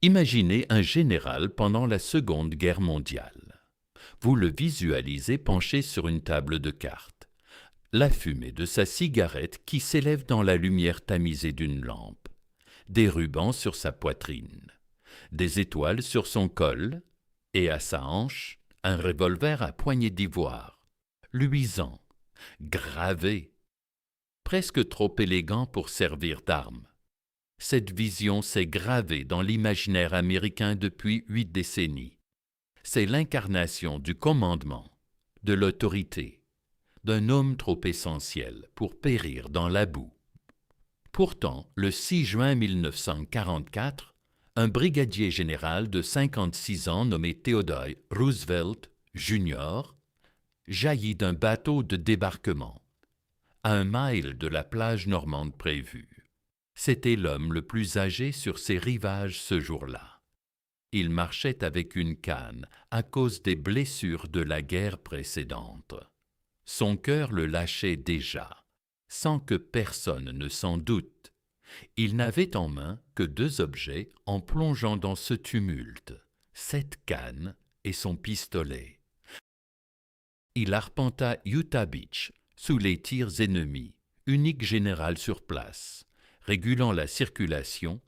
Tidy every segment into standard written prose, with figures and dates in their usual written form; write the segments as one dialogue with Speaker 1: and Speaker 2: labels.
Speaker 1: Imaginez un général pendant la Seconde Guerre mondiale. Vous le visualisez penché sur une table de cartes. La fumée de sa cigarette qui s'élève dans la lumière tamisée d'une lampe. Des rubans sur sa poitrine. Des étoiles sur son col. Et à sa hanche, un revolver à poignée d'ivoire. Luisant. Gravé. Presque trop élégant pour servir d'arme. Cette vision s'est gravée dans l'imaginaire américain depuis 8 décennies. C'est l'incarnation du commandement, de l'autorité, d'un homme trop essentiel pour périr dans la boue. Pourtant, le 6 juin 1944, un brigadier général de 56 ans nommé Theodore Roosevelt Jr. jaillit d'un bateau de débarquement, à 1 mile de la plage normande prévue. C'était l'homme le plus âgé sur ces rivages ce jour-là. Il marchait avec une canne à cause des blessures de la guerre précédente. Son cœur le lâchait déjà, sans que personne ne s'en doute. Il n'avait en main que 2 objets en plongeant dans ce tumulte, cette canne et son pistolet. Il arpenta Utah Beach, sous les tirs ennemis, unique général sur place, régulant la circulation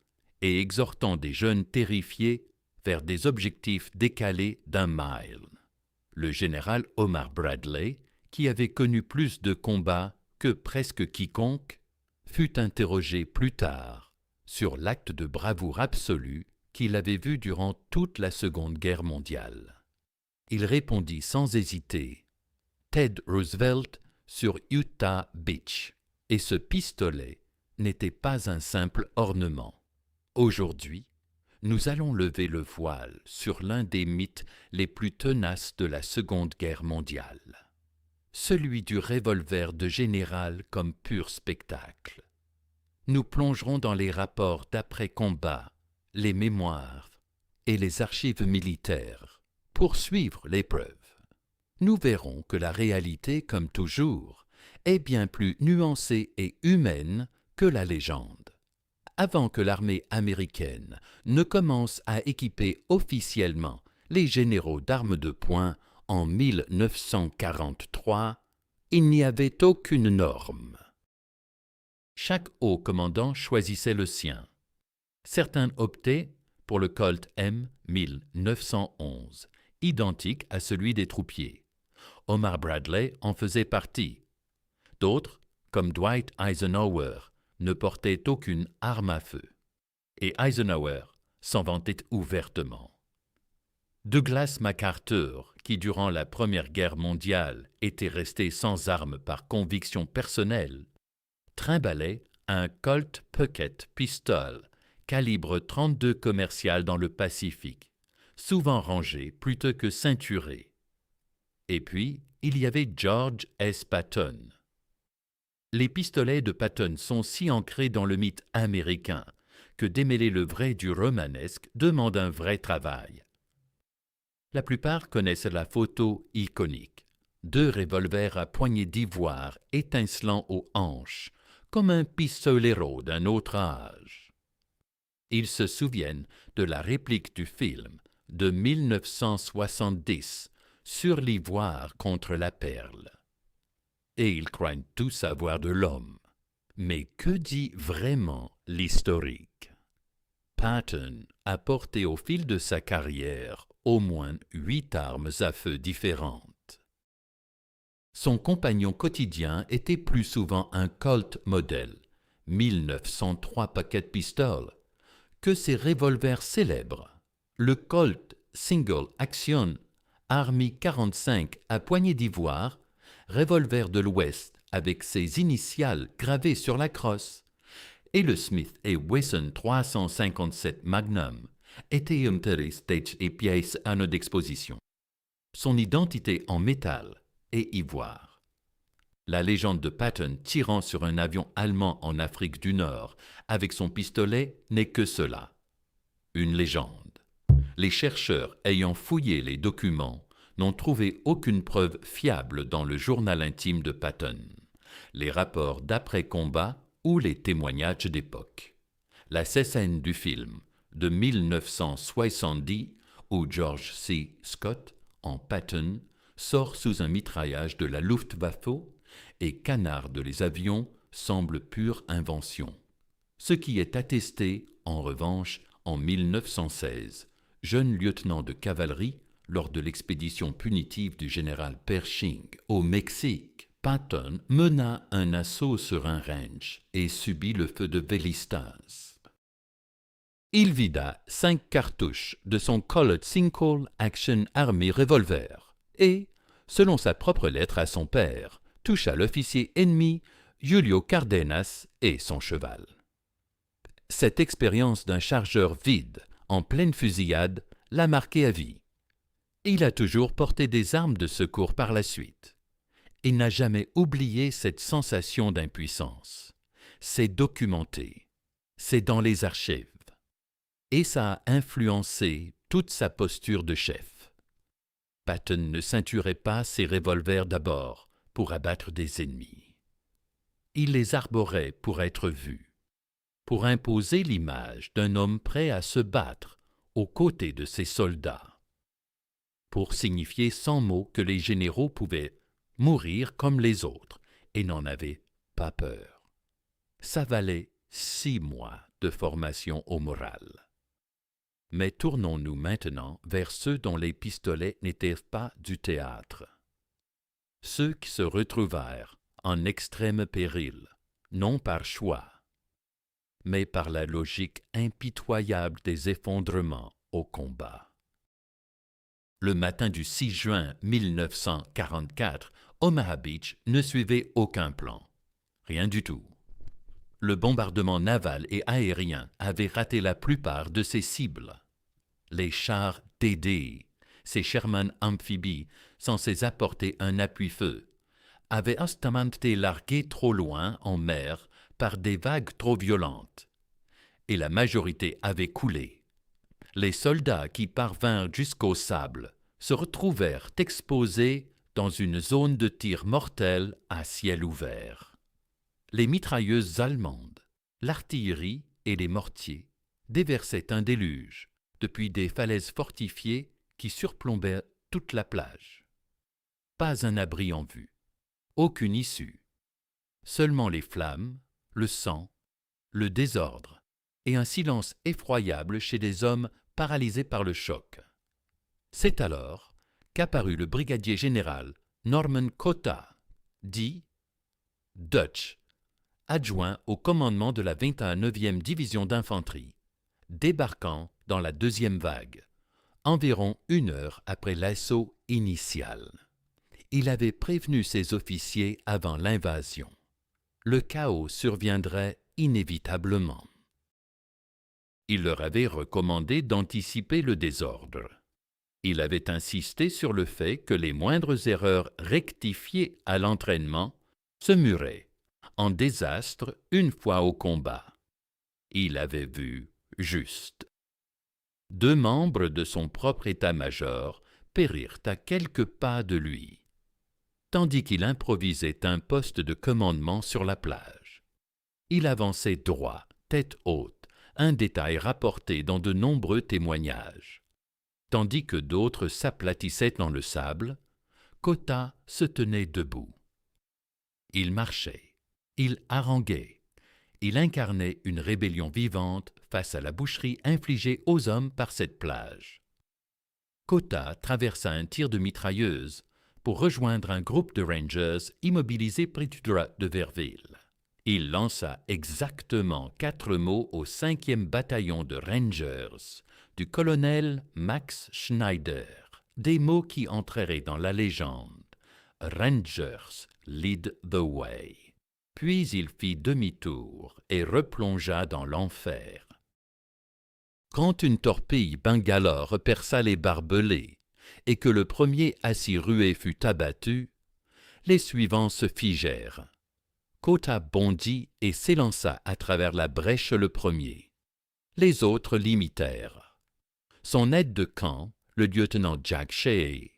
Speaker 1: et exhortant des jeunes terrifiés vers des objectifs décalés d'1 mile. Le général Omar Bradley, qui avait connu plus de combats que presque quiconque, fut interrogé plus tard sur l'acte de bravoure absolu qu'il avait vu durant toute la Seconde Guerre mondiale. Il répondit sans hésiter « Ted Roosevelt sur Utah Beach » et ce pistolet n'était pas un simple ornement. Aujourd'hui, nous allons lever le voile sur l'un des mythes les plus tenaces de la Seconde Guerre mondiale, celui du revolver de général comme pur spectacle. Nous plongerons dans les rapports d'après-combat, les mémoires et les archives militaires pour suivre l'épreuve. Nous verrons que la réalité, comme toujours, est bien plus nuancée et humaine que la légende. Avant que l'armée américaine ne commence à équiper officiellement les généraux d'armes de poing en 1943, il n'y avait aucune norme. Chaque haut commandant choisissait le sien. Certains optaient pour le Colt M 1911, identique à celui des troupiers. Omar Bradley en faisait partie. D'autres, comme Dwight Eisenhower, ne portaient aucune arme à feu. Et Eisenhower s'en vantait ouvertement. Douglas MacArthur, qui durant la Première Guerre mondiale était resté sans armes par conviction personnelle, trimbalait un Colt Puckett Pistol calibre 32 commercial dans le Pacifique, souvent rangé plutôt que ceinturé. Et puis, il y avait George S. Patton. Les pistolets de Patton sont si ancrés dans le mythe américain que démêler le vrai du romanesque demande un vrai travail. La plupart connaissent la photo iconique. 2 revolvers à poignée d'ivoire étincelant aux hanches, comme un pistolero d'un autre âge. Ils se souviennent de la réplique du film de 1970 sur l'ivoire contre la perle. Et ils croient tout savoir de l'homme. Mais que dit vraiment l'historique? Patton a porté au fil de sa carrière au moins 8 armes à feu différentes. Son compagnon quotidien était plus souvent un Colt modèle 1903 Puckett Pistol que ses revolvers célèbres, le Colt Single Action Army 45 à poignée d'ivoire, revolver de l'Ouest avec ses initiales gravées sur la crosse, et le Smith & Wesson 357 Magnum était enterré stage et pièces à notre exposition. Son identité en métal et ivoire. La légende de Patton tirant sur un avion allemand en Afrique du Nord avec son pistolet n'est que cela, une légende. Les chercheurs ayant fouillé les documents n'ont trouvé aucune preuve fiable dans le journal intime de Patton, les rapports d'après-combat ou les témoignages d'époque. La scène du film de 1970 où George C. Scott, en Patton, sort sous un mitraillage de la Luftwaffe et canarde les avions semble pure invention. Ce qui est attesté, en revanche, en 1916, jeune lieutenant de cavalerie lors de l'expédition punitive du général Pershing au Mexique. Patton mena un assaut sur un ranch et subit le feu de Vélistas. Il vida 5 cartouches de son Colt Single Action Army Revolver et, selon sa propre lettre à son père, toucha l'officier ennemi Julio Cardenas et son cheval. Cette expérience d'un chargeur vide, en pleine fusillade, l'a marqué à vie. Il a toujours porté des armes de secours par la suite. Il n'a jamais oublié cette sensation d'impuissance. C'est documenté. C'est dans les archives. Et ça a influencé toute sa posture de chef. Patton ne ceinturait pas ses revolvers d'abord pour abattre des ennemis. Il les arborait pour être vu, pour imposer l'image d'un homme prêt à se battre aux côtés de ses soldats, pour signifier sans mots que les généraux pouvaient mourir comme les autres et n'en avaient pas peur. Ça valait 6 mois de formation au moral. Mais tournons-nous maintenant vers ceux dont les pistolets n'étaient pas du théâtre. Ceux qui se retrouvèrent en extrême péril, non par choix, mais par la logique impitoyable des effondrements au combat. Le matin du 6 juin 1944, Omaha Beach ne suivait aucun plan. Rien du tout. Le bombardement naval et aérien avait raté la plupart de ses cibles. Les chars DD, ces Sherman amphibies censés apporter un appui-feu, avaient instamment été largués trop loin en mer par des vagues trop violentes, et la majorité avait coulé. Les soldats qui parvinrent jusqu'au sable se retrouvèrent exposés dans une zone de tir mortel à ciel ouvert. Les mitrailleuses allemandes, l'artillerie et les mortiers déversaient un déluge depuis des falaises fortifiées qui surplombaient toute la plage. Pas un abri en vue, aucune issue, seulement les flammes, le sang, le désordre et un silence effroyable chez des hommes paralysés par le choc. C'est alors qu'apparut le brigadier général Norman Cotta, dit Dutch, adjoint au commandement de la 29e division d'infanterie, débarquant dans la deuxième vague, environ 1 heure après l'assaut initial. Il avait prévenu ses officiers avant l'invasion. Le chaos surviendrait inévitablement. Il leur avait recommandé d'anticiper le désordre. Il avait insisté sur le fait que les moindres erreurs rectifiées à l'entraînement se muraient en désastre une fois au combat. Il avait vu juste. 2 membres de son propre état-major périrent à quelques pas de lui, tandis qu'il improvisait un poste de commandement sur la plage. Il avançait droit, tête haute, un détail rapporté dans de nombreux témoignages. Tandis que d'autres s'aplatissaient dans le sable, Cotta se tenait debout. Il marchait. Il haranguait. Il incarnait une rébellion vivante face à la boucherie infligée aux hommes par cette plage. Cotta traversa un tir de mitrailleuse pour rejoindre un groupe de Rangers immobilisés près du drap de Verville. Il lança exactement 4 mots au 5e bataillon de Rangers du colonel Max Schneider, des mots qui entreraient dans la légende. Rangers lead the way. Puis il fit demi-tour et replongea dans l'enfer. Quand une torpille Bangalore perça les barbelés et que le premier acirué fut abattu, les suivants se figèrent. Cotta bondit et s'élança à travers la brèche le premier. Les autres l'imitèrent. Son aide de camp, le lieutenant Jack Shea,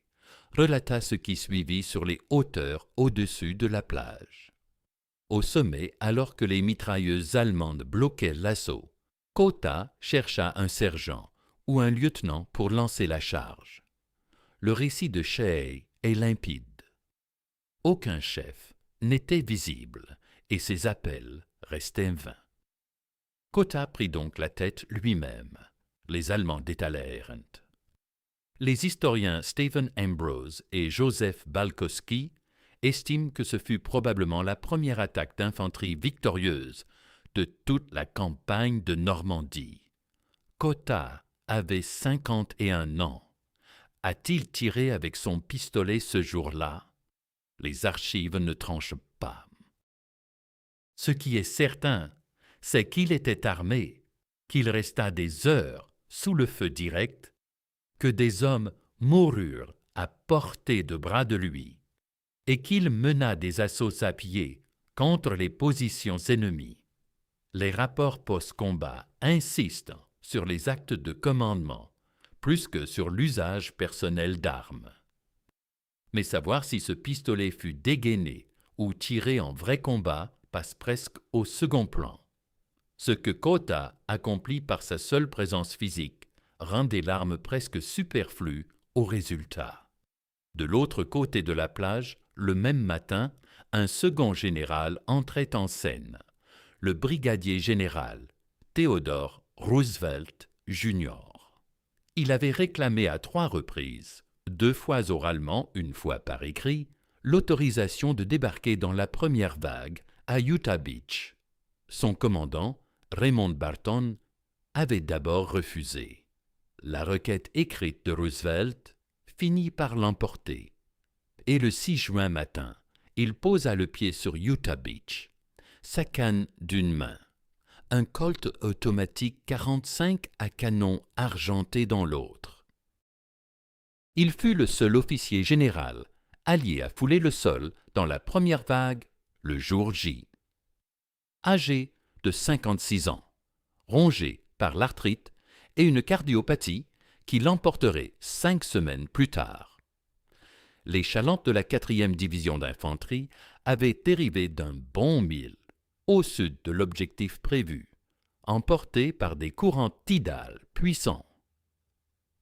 Speaker 1: relata ce qui suivit sur les hauteurs au-dessus de la plage. Au sommet, alors que les mitrailleuses allemandes bloquaient l'assaut, Kota chercha un sergent ou un lieutenant pour lancer la charge. Le récit de Shea est limpide. Aucun chef n'était visible et ses appels restaient vains. Kota prit donc la tête lui-même. Les Allemands détalèrent. Les historiens Stephen Ambrose et Joseph Balkowski estiment que ce fut probablement la première attaque d'infanterie victorieuse de toute la campagne de Normandie. Kota avait 51 ans. A-t-il tiré avec son pistolet ce jour-là? Les archives ne tranchent pas. Ce qui est certain, c'est qu'il était armé, qu'il resta des heures sous le feu direct, que des hommes moururent à portée de bras de lui, et qu'il mena des assauts à pied contre les positions ennemies. Les rapports post-combat insistent sur les actes de commandement, plus que sur l'usage personnel d'armes. Mais savoir si ce pistolet fut dégainé ou tiré en vrai combat passe presque au second plan. Ce que Kota accomplit par sa seule présence physique rendait l'arme presque superflue au résultat. De l'autre côté de la plage, le même matin, un second général entrait en scène, le brigadier général Theodore Roosevelt Jr. Il avait réclamé à 3 reprises, 2 fois oralement, 1 fois par écrit, l'autorisation de débarquer dans la première vague à Utah Beach. Son commandant, Raymond Barton, avait d'abord refusé. La requête écrite de Roosevelt finit par l'emporter. Et le 6 juin matin, il posa le pied sur Utah Beach, sa canne d'une main, un Colt automatique 45 à canon argenté dans l'autre. Il fut le seul officier général allié à fouler le sol dans la première vague le jour J. Âgé de 56 ans, rongé par l'arthrite et une cardiopathie qui l'emporterait 5 semaines plus tard. Les chalantes de la 4e division d'infanterie avaient dérivé d'un bon mille au sud de l'objectif prévu, emportés par des courants tidales puissants.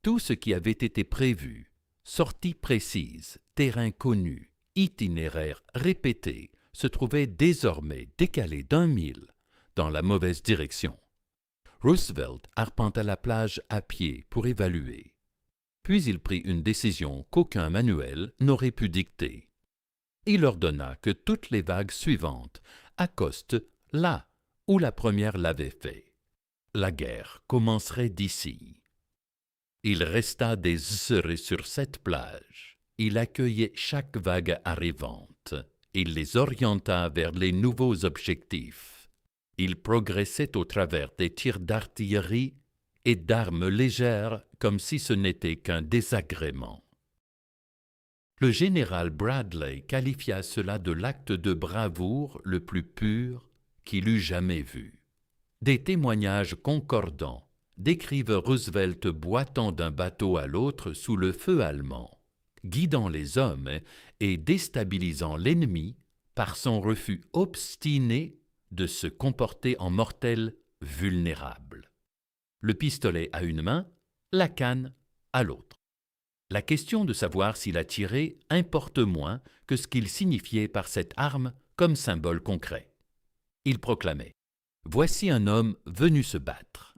Speaker 1: Tout ce qui avait été prévu, sortie précise, terrain connu, itinéraire répété, se trouvait désormais décalé d'1 mille dans la mauvaise direction. Roosevelt arpenta la plage à pied pour évaluer. Puis il prit une décision qu'aucun manuel n'aurait pu dicter. Il ordonna que toutes les vagues suivantes accostent là où la première l'avait fait. La guerre commencerait d'ici. Il resta des heures sur cette plage. Il accueillait chaque vague arrivante. Il les orienta vers les nouveaux objectifs. Il progressait au travers des tirs d'artillerie et d'armes légères comme si ce n'était qu'un désagrément. Le général Bradley qualifia cela de l'acte de bravoure le plus pur qu'il eût jamais vu. Des témoignages concordants décrivent Roosevelt boitant d'un bateau à l'autre sous le feu allemand, guidant les hommes et déstabilisant l'ennemi par son refus obstiné de se comporter en mortel vulnérable. Le pistolet à une main, la canne à l'autre. La question de savoir s'il a tiré importe moins que ce qu'il signifiait par cette arme comme symbole concret. Il proclamait « Voici un homme venu se battre ».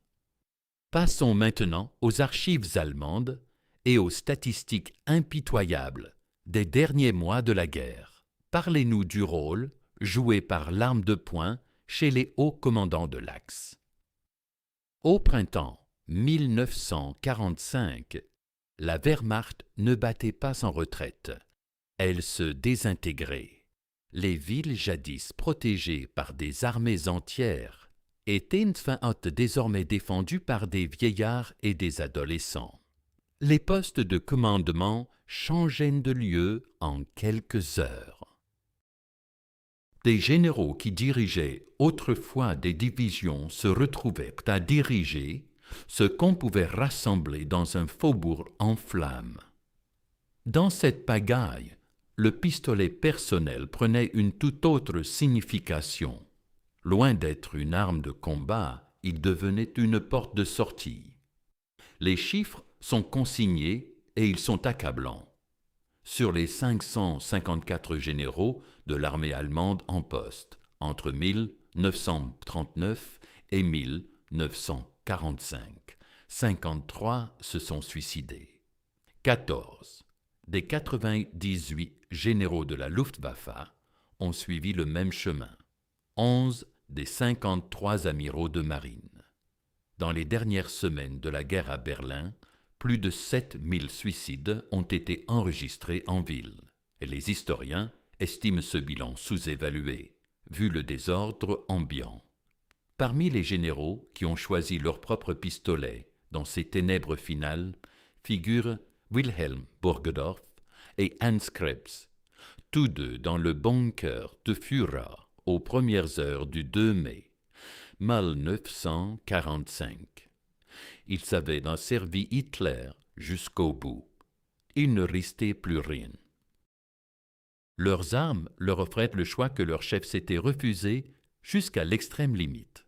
Speaker 1: Passons maintenant aux archives allemandes et aux statistiques impitoyables des derniers mois de la guerre. Parlez-nous du rôle joué par l'arme de poing chez les hauts commandants de l'Axe. Au printemps 1945, la Wehrmacht ne battait pas en retraite. Elle se désintégrait. Les villes jadis protégées par des armées entières étaient désormais défendues par des vieillards et des adolescents. Les postes de commandement changeaient de lieu en quelques heures. Des généraux qui dirigeaient autrefois des divisions se retrouvaient à diriger ce qu'on pouvait rassembler dans un faubourg en flammes. Dans cette pagaille, le pistolet personnel prenait une toute autre signification. Loin d'être une arme de combat, il devenait une porte de sortie. Les chiffres sont consignés et ils sont accablants. Sur les 554 généraux de l'armée allemande en poste, entre 1939 et 1945, 53 se sont suicidés. 14 des 98 généraux de la Luftwaffe ont suivi le même chemin. 11 des 53 amiraux de marine. Dans les dernières semaines de la guerre à Berlin, plus de 7000 suicides ont été enregistrés en ville. Et les historiens estiment ce bilan sous-évalué, vu le désordre ambiant. Parmi les généraux qui ont choisi leur propre pistolet dans ces ténèbres finales figurent Wilhelm Burgdorf et Hans Krebs, tous deux dans le bunker de Führer aux premières heures du 2 mai 1945. Ils avaient servi Hitler jusqu'au bout. Il ne restait plus rien. Leurs armes leur offraient le choix que leur chef s'était refusé jusqu'à l'extrême limite.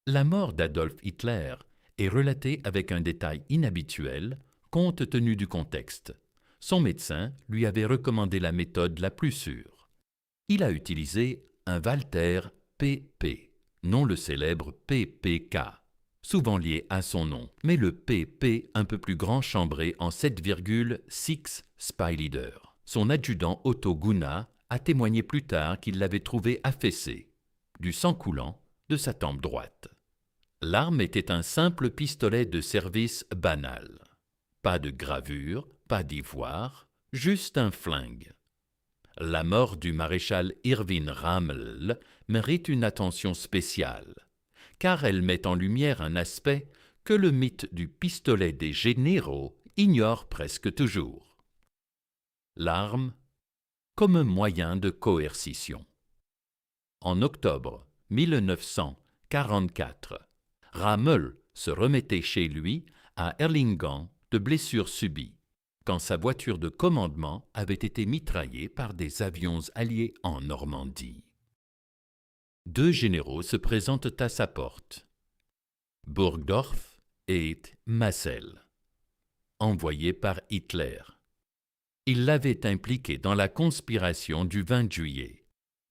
Speaker 1: La mort d'Adolf Hitler est relatée avec un détail inhabituel compte tenu du contexte. Son médecin lui avait recommandé la méthode la plus sûre. Il a utilisé un Walter PP, non le célèbre PPK, souvent lié à son nom, mais le PP un peu plus grand chambré en 7,6 Spy Leader. Son adjudant Otto Gunna a témoigné plus tard qu'il l'avait trouvé affaissé, du sang coulant de sa tempe droite. L'arme était un simple pistolet de service banal. Pas de gravure, pas d'ivoire, juste un flingue. La mort du maréchal Irvin Rommel mérite une attention spéciale, car elle met en lumière un aspect que le mythe du pistolet des généraux ignore presque toujours. L'arme comme moyen de coercition. En octobre 1944, Rommel se remettait chez lui à Erlangen de blessures subies, quand sa voiture de commandement avait été mitraillée par des avions alliés en Normandie. Deux généraux se présentent à sa porte, Burgdorf et Massel, envoyés par Hitler. Il l'avait impliqué dans la conspiration du 20 juillet.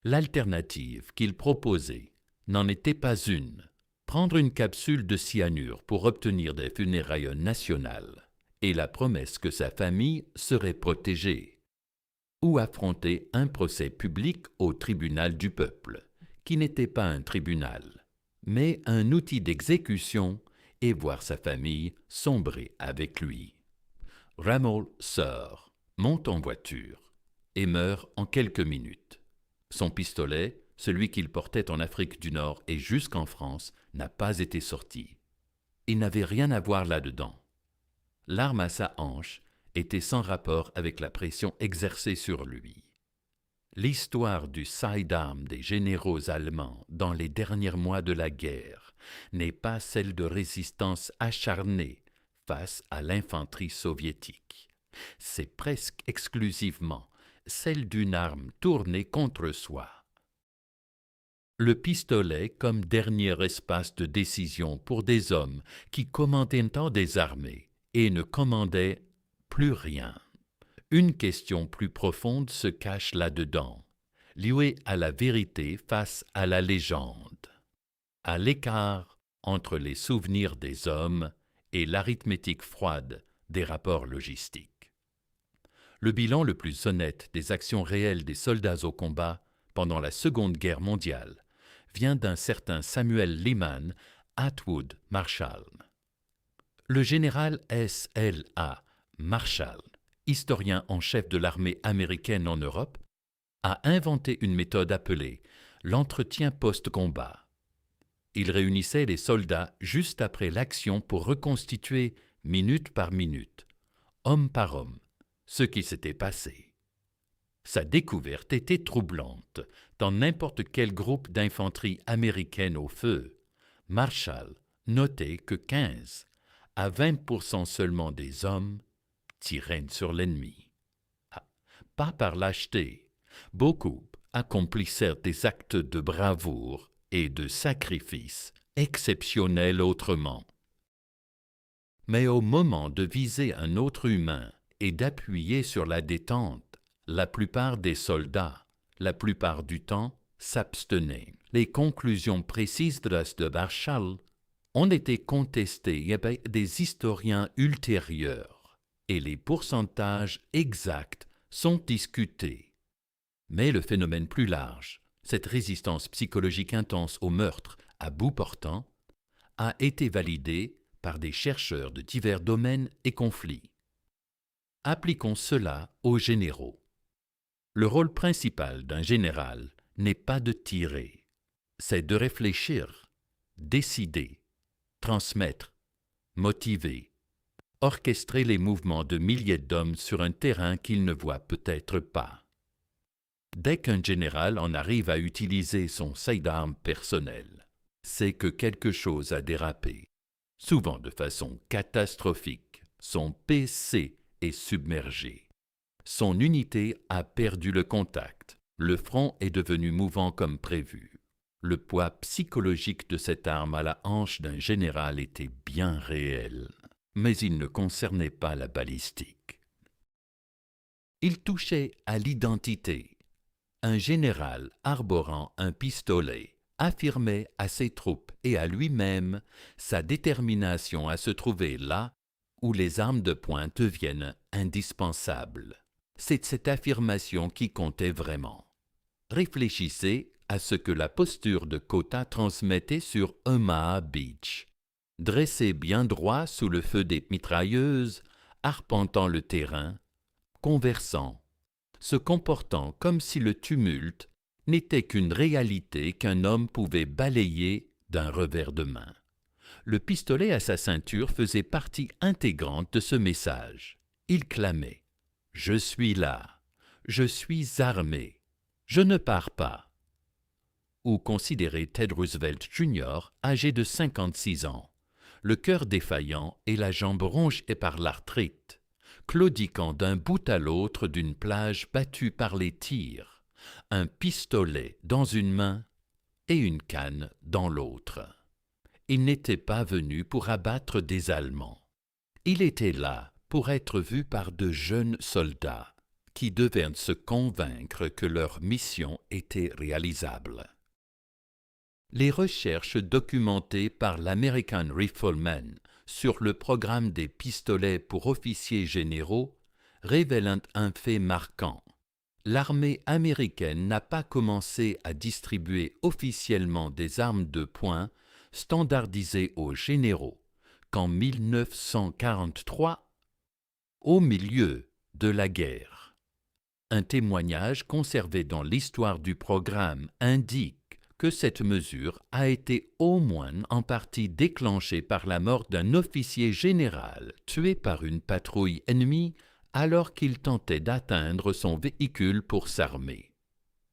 Speaker 1: L'alternative qu'il proposait n'en était pas une, prendre une capsule de cyanure pour obtenir des funérailles nationales et la promesse que sa famille serait protégée, ou affronter un procès public au tribunal du peuple, qui n'était pas un tribunal, mais un outil d'exécution, et voir sa famille sombrer avec lui. Rommel sort, monte en voiture et meurt en quelques minutes. Son pistolet, celui qu'il portait en Afrique du Nord et jusqu'en France, n'a pas été sorti. Il n'avait rien à voir là-dedans. L'arme à sa hanche était sans rapport avec la pression exercée sur lui. L'histoire du sidearm des généraux allemands dans les derniers mois de la guerre n'est pas celle de résistance acharnée face à l'infanterie soviétique. C'est presque exclusivement celle d'une arme tournée contre soi. Le pistolet comme dernier espace de décision pour des hommes qui commandaient tant des armées et ne commandaient plus rien. Une question plus profonde se cache là-dedans, liée à la vérité face à la légende, à l'écart entre les souvenirs des hommes et l'arithmétique froide des rapports logistiques. Le bilan le plus honnête des actions réelles des soldats au combat pendant la Seconde Guerre mondiale vient d'un certain Samuel Lyman Atwood Marshall. Le général S.L.A. Marshall, historien en chef de l'armée américaine en Europe, a inventé une méthode appelée l'entretien post-combat. Il réunissait les soldats juste après l'action pour reconstituer, minute par minute, homme par homme, ce qui s'était passé. Sa découverte était troublante. Dans n'importe quel groupe d'infanterie américaine au feu, Marshall notait que 15 à 20% seulement des hommes tiraient sur l'ennemi. Pas par lâcheté, beaucoup accomplissèrent des actes de bravoure et de sacrifice exceptionnel autrement. Mais au moment de viser un autre humain et d'appuyer sur la détente, la plupart des soldats, la plupart du temps, s'abstenaient. Les conclusions précises de Marshall ont été contestées par des historiens ultérieurs et les pourcentages exacts sont discutés. Mais le phénomène plus large, cette résistance psychologique intense au meurtre à bout portant, a été validé par des chercheurs de divers domaines et conflits. Appliquons cela aux généraux. Le rôle principal d'un général n'est pas de tirer, c'est de réfléchir, décider, transmettre, motiver, orchestrer les mouvements de milliers d'hommes sur un terrain qu'ils ne voient peut-être pas. Dès qu'un général en arrive à utiliser son sidearm personnel, c'est que quelque chose a dérapé, souvent de façon catastrophique. Son PC est submergé. Son unité a perdu le contact. Le front est devenu mouvant comme prévu. Le poids psychologique de cette arme à la hanche d'un général était bien réel, mais il ne concernait pas la balistique. Il touchait à l'identité. Un général arborant un pistolet affirmait à ses troupes et à lui-même sa détermination à se trouver là où les armes de poing deviennent indispensables. C'est cette affirmation qui comptait vraiment. Réfléchissez à ce que la posture de Kota transmettait sur Omaha Beach. Dressé bien droit sous le feu des mitrailleuses, arpentant le terrain, conversant, se comportant comme si le tumulte n'était qu'une réalité qu'un homme pouvait balayer d'un revers de main. Le pistolet à sa ceinture faisait partie intégrante de ce message. Il clamait « Je suis là, je suis armé, je ne pars pas ». Ou considérez Ted Roosevelt Jr., âgé de 56 ans, le cœur défaillant et la jambe rongée par l'arthrite, claudiquant d'un bout à l'autre d'une plage battue par les tirs, un pistolet dans une main et une canne dans l'autre. Il n'était pas venu pour abattre des Allemands. Il était là pour être vu par de jeunes soldats qui devaient se convaincre que leur mission était réalisable. Les recherches documentées par l'American Rifleman sur le programme des pistolets pour officiers généraux révèlent un fait marquant. L'armée américaine n'a pas commencé à distribuer officiellement des armes de poing standardisées aux généraux qu'en 1943, au milieu de la guerre. Un témoignage conservé dans l'histoire du programme indique que cette mesure a été au moins en partie déclenchée par la mort d'un officier général tué par une patrouille ennemie alors qu'il tentait d'atteindre son véhicule pour s'armer.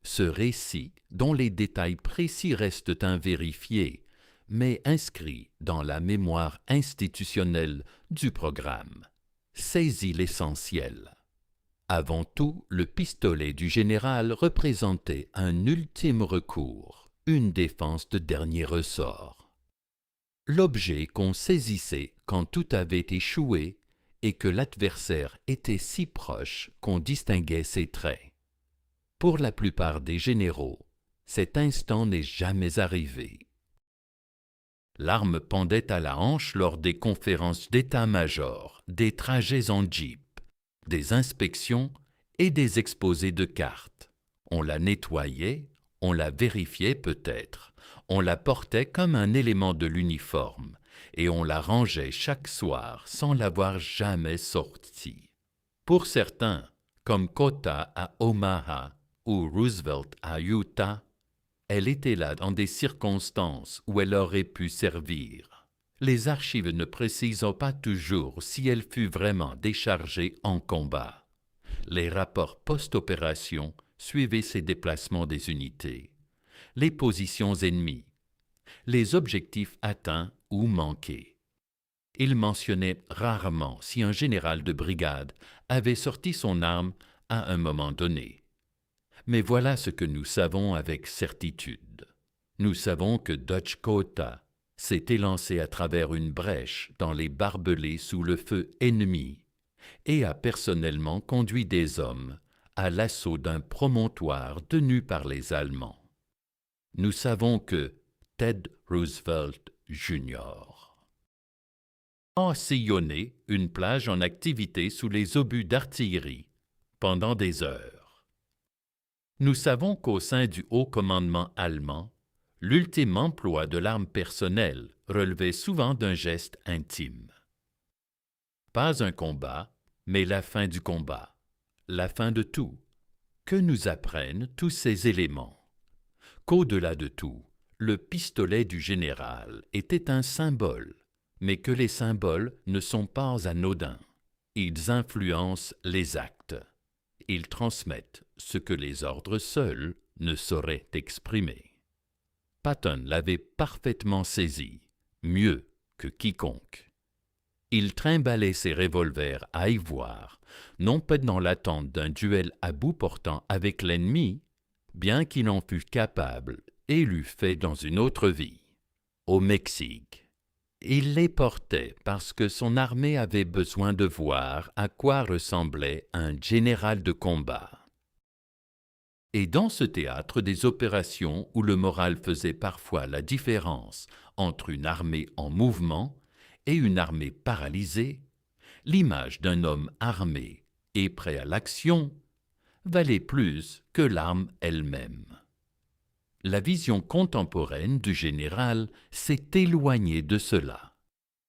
Speaker 1: Ce récit, dont les détails précis restent invérifiés, mais inscrit dans la mémoire institutionnelle du programme, saisit l'essentiel. Avant tout, le pistolet du général représentait un ultime recours, une défense de dernier ressort. L'objet qu'on saisissait quand tout avait échoué et que l'adversaire était si proche qu'on distinguait ses traits. Pour la plupart des généraux, cet instant n'est jamais arrivé. L'arme pendait à la hanche lors des conférences d'état-major, des trajets en jeep, des inspections et des exposés de cartes. On la nettoyait, on la vérifiait peut-être, on la portait comme un élément de l'uniforme et on la rangeait chaque soir sans l'avoir jamais sortie. Pour certains, comme Kota à Omaha ou Roosevelt à Utah, elle était là dans des circonstances où elle aurait pu servir. Les archives ne précisent pas toujours si elle fut vraiment déchargée en combat. Les rapports post-opération suivaient ces déplacements des unités, les positions ennemies, les objectifs atteints ou manqués. Il mentionnait rarement si un général de brigade avait sorti son arme à un moment donné. Mais voilà ce que nous savons avec certitude. Nous savons que Dutch Kota s'est élancé à travers une brèche dans les barbelés sous le feu ennemi et a personnellement conduit des hommes à l'assaut d'un promontoire tenu par les Allemands. Nous savons que Ted Roosevelt Jr. a sillonné une plage en activité sous les obus d'artillerie pendant des heures. Nous savons qu'au sein du haut commandement allemand, l'ultime emploi de l'arme personnelle relevait souvent d'un geste intime. Pas un combat, mais la fin du combat, la fin de tout. Que nous apprennent tous ces éléments? Qu'au-delà de tout, le pistolet du général était un symbole, mais que les symboles ne sont pas anodins. Ils influencent les actes. Ils transmettent ce que les ordres seuls ne sauraient exprimer. Patton l'avait parfaitement saisi, mieux que quiconque. Il trimballait ses revolvers à ivoire, non pas dans l'attente d'un duel à bout portant avec l'ennemi, bien qu'il en fût capable et l'eût fait dans une autre vie, au Mexique. Il les portait parce que son armée avait besoin de voir à quoi ressemblait un général de combat. Et dans ce théâtre des opérations où le moral faisait parfois la différence entre une armée en mouvement et une armée paralysée, l'image d'un homme armé et prêt à l'action valait plus que l'arme elle-même. La vision contemporaine du général s'est éloignée de cela.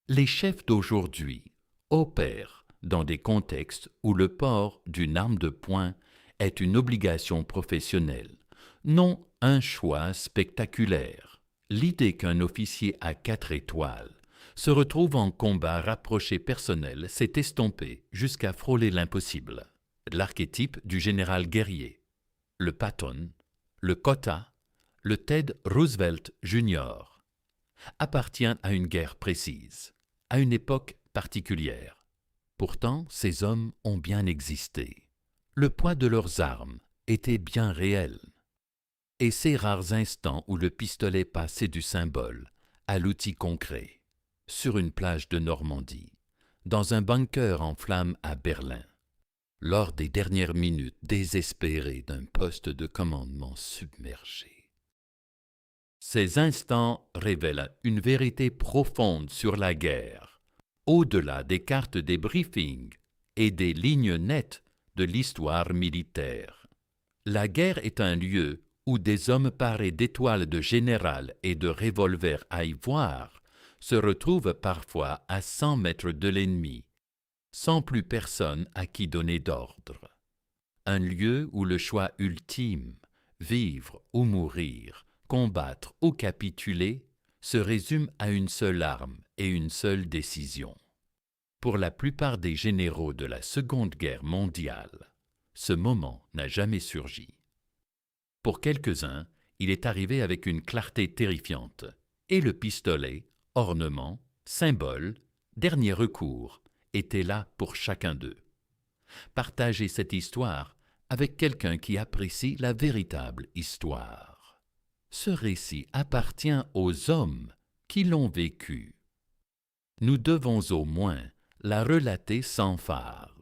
Speaker 1: Les chefs d'aujourd'hui opèrent dans des contextes où le port d'une arme de poing est une obligation professionnelle, non un choix spectaculaire. L'idée qu'un officier à 4 étoiles se retrouve en combat rapproché personnel s'est estompée jusqu'à frôler l'impossible. L'archétype du général guerrier, le Patton, le Kota, le Ted Roosevelt Jr., appartient à une guerre précise, à une époque particulière. Pourtant, ces hommes ont bien existé. Le poids de leurs armes était bien réel. Et ces rares instants où le pistolet passait du symbole à l'outil concret, sur une plage de Normandie, dans un bunker en flammes à Berlin, lors des dernières minutes désespérées d'un poste de commandement submergé. Ces instants révèlent une vérité profonde sur la guerre, au-delà des cartes des briefings et des lignes nettes de l'histoire militaire. La guerre est un lieu où des hommes parés d'étoiles de général et de revolvers à ivoire se retrouvent parfois à 100 mètres de l'ennemi, sans plus personne à qui donner d'ordre. Un lieu où le choix ultime, vivre ou mourir, combattre ou capituler, se résume à une seule arme et une seule décision. Pour la plupart des généraux de la Seconde Guerre mondiale, ce moment n'a jamais surgi. Pour quelques-uns, il est arrivé avec une clarté terrifiante, et le pistolet, ornement, symbole, dernier recours, était là pour chacun d'eux. Partagez cette histoire avec quelqu'un qui apprécie la véritable histoire. Ce récit appartient aux hommes qui l'ont vécu. Nous devons au moins la relater sans phare.